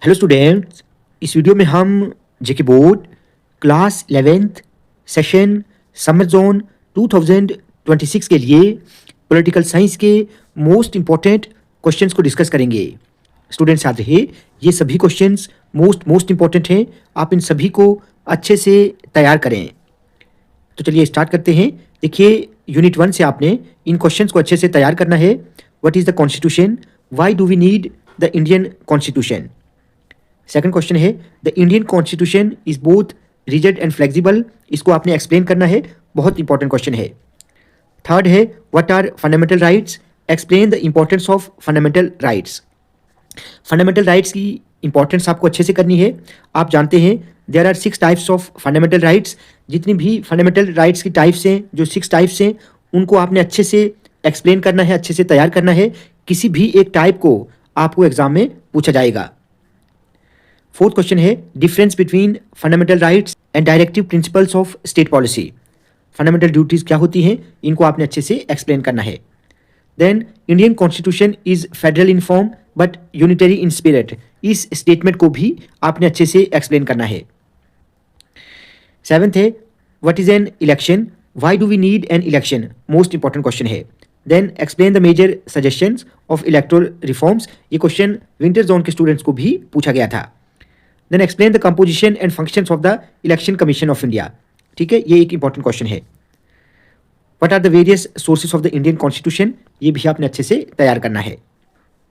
Hello students, इस video में हम JK board class 11th session summer zone 2026 के लिए पॉलिटिकल साइंस के मोस्ट इम्पॉर्टेंट क्वेश्चंस को डिस्कस करेंगे। स्टूडेंट्स याद रहे, ये सभी क्वेश्चंस मोस्ट इम्पॉर्टेंट हैं। आप इन सभी को अच्छे से तैयार करें। तो चलिए स्टार्ट करते हैं। देखिए, यूनिट 1 से आपने इन क्वेश्चंस को अच्छे से तैयार करना है। What is the constitution? Why do we need the Indian constitution? Second question है, the Indian constitution is both rigid and flexible. इसको आपने एक्सप्लेन करना है, बहुत इंपॉर्टेंट क्वेश्चन है। थर्ड है, what are fundamental rights? Explain the importance of fundamental rights. Fundamental rights की importance आपको अच्छे से करनी है। आप जानते हैं there are 6 types of fundamental rights. जितनी भी फंडामेंटल राइट्स की टाइप्स हैं, जो 6 टाइप्स हैं, उनको आपने अच्छे से एक्सप्लेन करना है, अच्छे से तैयार करना है। किसी भी एक टाइप को आपको एग्जाम में पूछा जाएगा। फोर्थ क्वेश्चन है, difference between fundamental rights and directive principles of state policy. Fundamental duties क्या होती हैं, इनको आपने अच्छे से एक्सप्लेन करना है। Then Indian constitution is federal in form but unitary in spirit. इस स्टेटमेंट को भी आपने अच्छे से एक्सप्लेन करना है। सेवेंथ है, what is an election? Why do we need an election? Most important question है। Then explain the major suggestions of electoral reforms. ये क्वेश्चन विंटर जोन के स्टूडेंट्स को भी पूछा गया था। Then explain the composition and functions of the election commission of India. ठीक है, ये एक इंपॉर्टेंट क्वेश्चन है। What are the various sources of the Indian constitution? ये भी आपने अच्छे से तैयार करना है।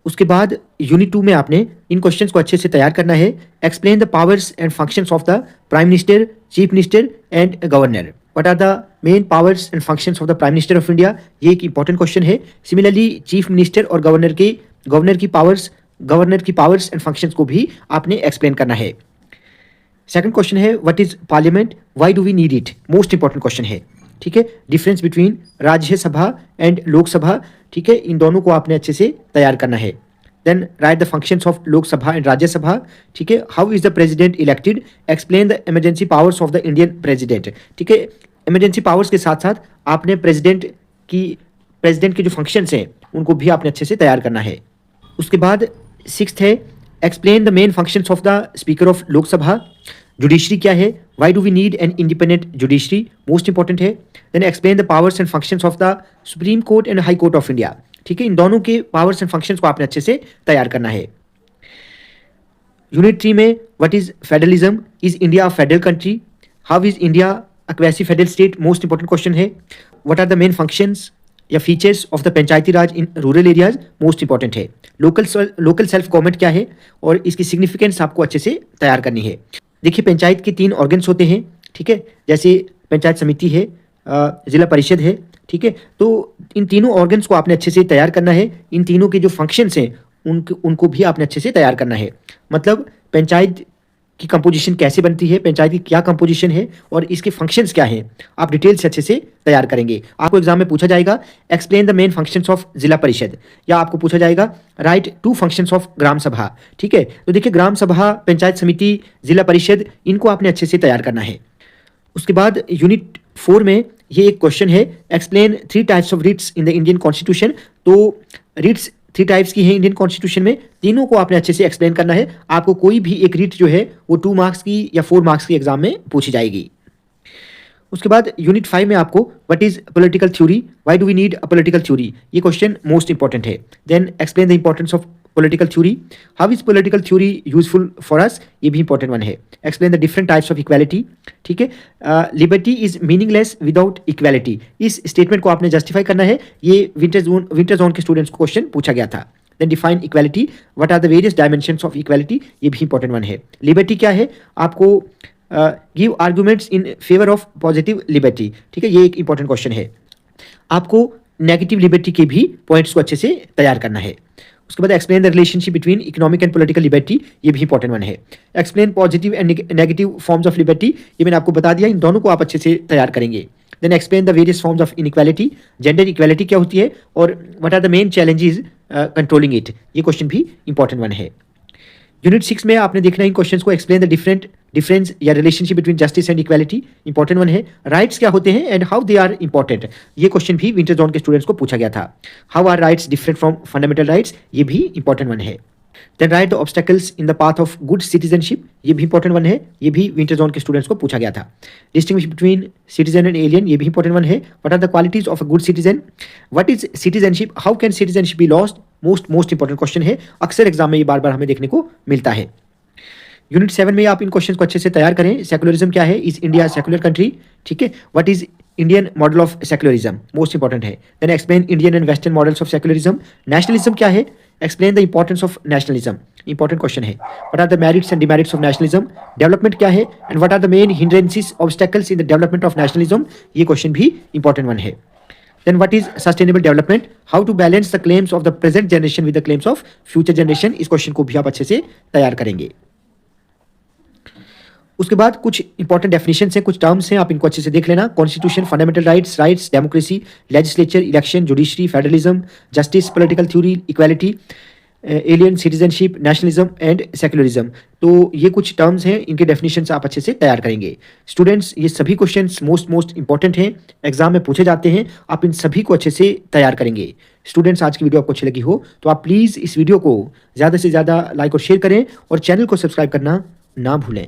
उसके बाद यूनिट 2 में आपने इन क्वेश्चंस को अच्छे से तैयार करना है। Explain the powers and functions of the prime minister, chief minister and governor. What are the main powers and functions of the prime minister of India? ये एक इंपॉर्टेंट क्वेश्चन है। सिमिलरली चीफ मिनिस्टर और governor की powers and functions को भी आपने explain करना है। सेकंड क्वेश्चन है, what is parliament? Why do we need it? Most important question है। ठीक है, difference between Rajya Sabha and Lok Sabha. ठीक है, इन दोनों को आपने अच्छे से तैयार करना है। Then write the functions of Lok Sabha and Rajya Sabha. ठीक है, how is the president elected? Explain the emergency powers of the Indian president. ठीक है, इमरजेंसी पावर्स के साथ साथ आपने प्रेसिडेंट के जो फंक्शंस हैं उनको भी आपने अच्छे से तैयार करना है। उसके बाद सिक्स्थ है, explain the main functions of the speaker of Lok Sabha. Judiciary क्या है? Why do we need an independent judiciary? Most important है। Then explain the powers and functions of the supreme court and high court of India. ठीक है, इन दोनों के powers and functions को आपने अच्छे से तैयार करना है। यूनिट 3 में what is federalism? Is India a federal country? How is India a quasi federal state? Most important question है। What are the main functions या features of the panchayati raj in rural areas? Most important है। Local self government क्या है और इसकी significance आपको अच्छे से तैयार करनी है। देखिए, पंचायत के 3 ऑर्गन्स होते हैं। ठीक है, जैसे पंचायत समिति है, जिला परिषद है। ठीक है, तो इन तीनों ऑर्गन्स को आपने अच्छे से तैयार करना है। इन तीनों के जो फंक्शंस हैं उनको भी आपने अच्छे से तैयार करना है। मतलब पंचायत की कंपोजिशन कैसे बनती है, पंचायत की क्या कंपोजिशन है और इसके फंक्शंस क्या हैं, आप डिटेल से अच्छे से तैयार करेंगे। आपको एग्जाम में पूछा जाएगा explain the main functions of जिला परिषद, या आपको पूछा जाएगा राइट 2 फंक्शंस ऑफ ग्राम सभा। ठीक है, तो देखिए, ग्राम सभा, पंचायत समिति, जिला परिषद, इनको आपने अच्छे से तैयार करना है। उसके बाद यूनिट 4 में ये एक क्वेश्चन है, explain 3 types of writs in the Indian constitution. तो रिट्स 3 टाइप्स की हैं इंडियन कॉन्स्टिट्यूशन में, तीनों को आपने अच्छे से एक्सप्लेन करना है। आपको कोई भी एक रिट जो है वो 2 मार्क्स की या 4 मार्क्स की एग्जाम में पूछी जाएगी। उसके बाद यूनिट 5 में आपको what is political theory? Why do we need a political theory? ये क्वेश्चन मोस्ट इंपॉर्टेंट है। Then explain the importance of political theory. How is political theory useful for us? ये भी इंपॉर्टेंट वन है। Explain the different types of equality. ठीक है, liberty is meaningless without equality. इस statement को आपने justify करना है। ये विंटर जोन के स्टूडेंट्स को क्वेश्चन पूछा गया था। Then define equality. What are the various dimensions of equality? ये भी इंपॉर्टेंट वन है। लिबर्टी क्या है? आपको give arguments in favour of positive liberty. ठीक है, ये एक इंपॉर्टेंट क्वेश्चन है। आपको नेगेटिव लिबर्टी के भी पॉइंट्स को अच्छे से तैयार करना है। उसके बाद explain the relationship between economic and political liberty. ये भी इंपॉर्टेंट वन है। Explain positive and negative forms of liberty. ये मैंने आपको बता दिया, इन दोनों को आप अच्छे से तैयार करेंगे। Then explain the various forms of inequality. Gender equality क्या होती है और what are the main challenges controlling it? ये क्वेश्चन भी इंपॉर्टेंट वन है। यूनिट 6 में आपने देखना है इन क्वेश्चंस को, एक्सप्लेन द डिफरेंस या relationship between justice and equality. Important one है। राइट्स क्या होते हैं and how they are important? ये क्वेश्चन भी विंटर जोन के स्टूडेंट्स को पूछा गया था। How are rights different from fundamental rights? ये भी इंपॉर्टेंट वन है। Then write the obstacles in the path of good citizenship, ये भी इंपॉर्टेंट वन है, ये भी विंटर जोन के स्टूडेंट्स को पूछा गया था। Distinguish between citizen and alien, ये भी इंपॉर्टेंट वन है। What are the qualities of a good citizen, what is citizenship, how can citizenship be lost, most important question है, अक्सर एग्जाम में ये बार बार हमें देखने को मिलता है। यूनिट 7 में आप इन क्वेश्चन को अच्छे से तैयार करें। सेकुलरिज्म क्या है, इज इंडिया सेकुलर कंट्री, ठीक है। What is Indian model of secularism, most important है। Then explain Indian and western models of secularism. Nationalism क्या है, explain the importance of nationalism, important question है। What are the merits and demerits of nationalism, development क्या है, and what are the main hindrances obstacles in the development of nationalism, ये question भी important one है। Then what is sustainable development? How to balance the claims of the present generation with the claims of future generation? इस question को भी आप अच्छे से तैयार करेंगे। उसके बाद कुछ इंपॉर्टेंट डेफिनेशंस हैं, कुछ टर्म्स हैं, आप इनको अच्छे से देख लेना। Constitution, fundamental rights, democracy, legislature, election, judiciary, federalism, justice, political theory, equality, alien, citizenship, nationalism and secularism. तो ये कुछ टर्म्स हैं, इनके डेफिनेशंस आप अच्छे से तैयार करेंगे। स्टूडेंट्स, ये सभी क्वेश्चंस मोस्ट इंपॉर्टेंट हैं, एग्जाम में पूछे जाते हैं, आप इन सभी को अच्छे से तैयार करेंगे। स्टूडेंट्स, आज की वीडियो आपको अच्छी लगी हो तो आप प्लीज़ इस वीडियो को ज़्यादा से ज़्यादा लाइक और शेयर करें और चैनल को सब्सक्राइब करना ना भूलें।